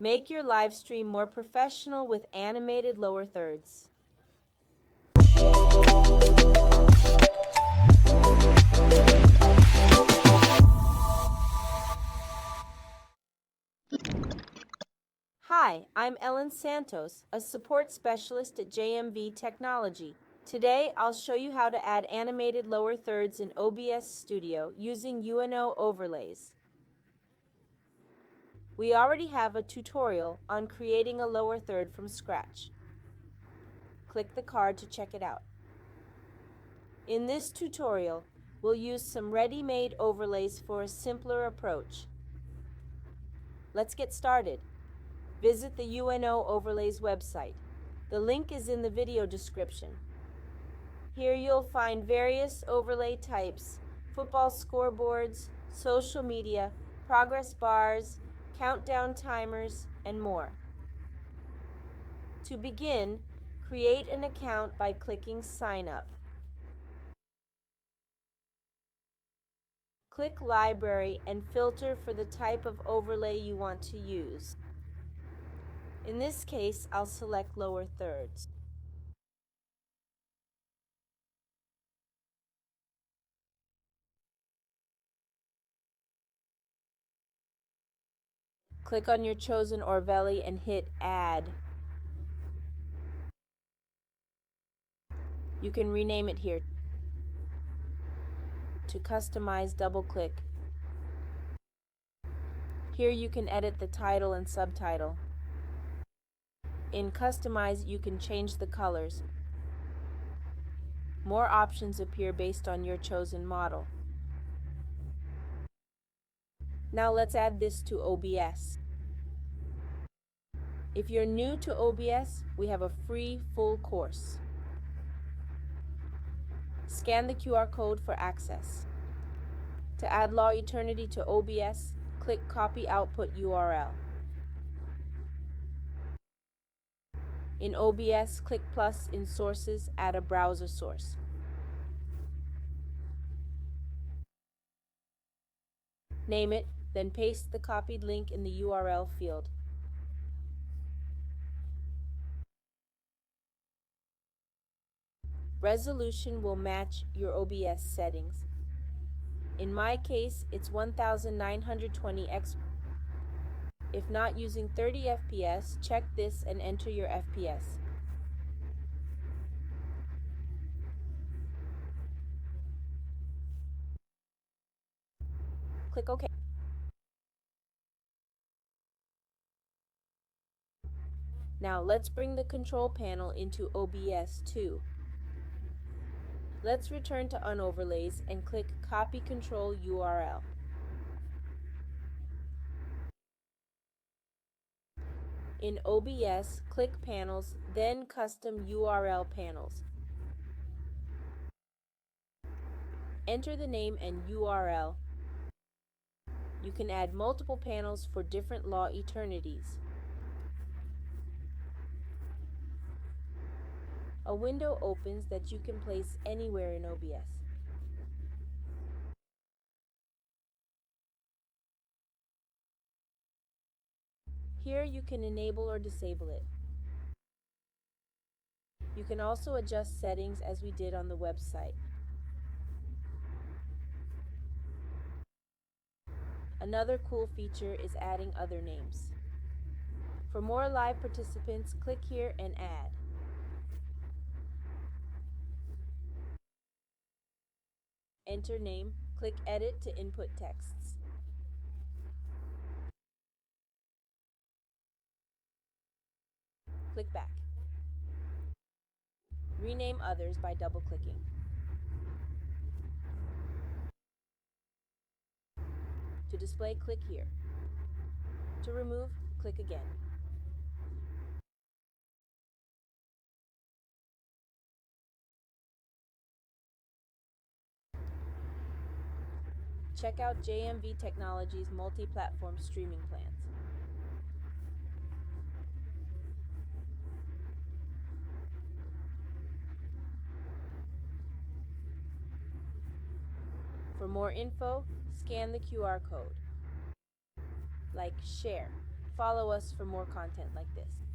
Make your live stream more professional with animated lower thirds. Hi, I'm Ellen Santos, a support specialist at JMV Technology. Today, I'll show you how to add animated lower thirds in OBS Studio using UNO overlays. We already have a tutorial on creating a lower third from scratch. Click the card to check it out. In this tutorial, we'll use some ready-made overlays for a simpler approach. Let's get started. Visit the UNO Overlays website. The link is in the video description. Here you'll find various overlay types: football scoreboards, social media, progress bars, countdown timers, and more. To begin, create an account by clicking Sign Up. Click Library and filter for the type of overlay you want to use. In this case, I'll select lower thirds. Click on your chosen overlay and hit Add. You can rename it here. To customize, double-click. Here you can edit the title and subtitle. In Customize, you can change the colors. More options appear based on your chosen model. Now let's add this to OBS. If you're new to OBS, we have a free full course. Scan the QR code for access. To add Law Eternity to OBS, click Copy Output URL. In OBS, click plus in Sources, add a browser source. Name it, then paste the copied link in the URL field. Resolution will match your OBS settings. In my case, it's 1920x. If not using 30 FPS, check this and enter your FPS. Click OK. Now let's bring the control panel into OBS 2. Let's return to Unoverlays and click Copy Control URL. In OBS, click Panels, then Custom URL Panels. Enter the name and URL. You can add multiple panels for different law eternities. A window opens that you can place anywhere in OBS. Here you can enable or disable it. You can also adjust settings as we did on the website. Another cool feature is adding other names. For more live participants, click here and add. Enter name, click Edit to input texts. Click back. Rename others by double-clicking. To display, click here. To remove, click again. Check out JMV Technology's multi-platform streaming plans. For more info, scan the QR code. Like, share, follow us for more content like this.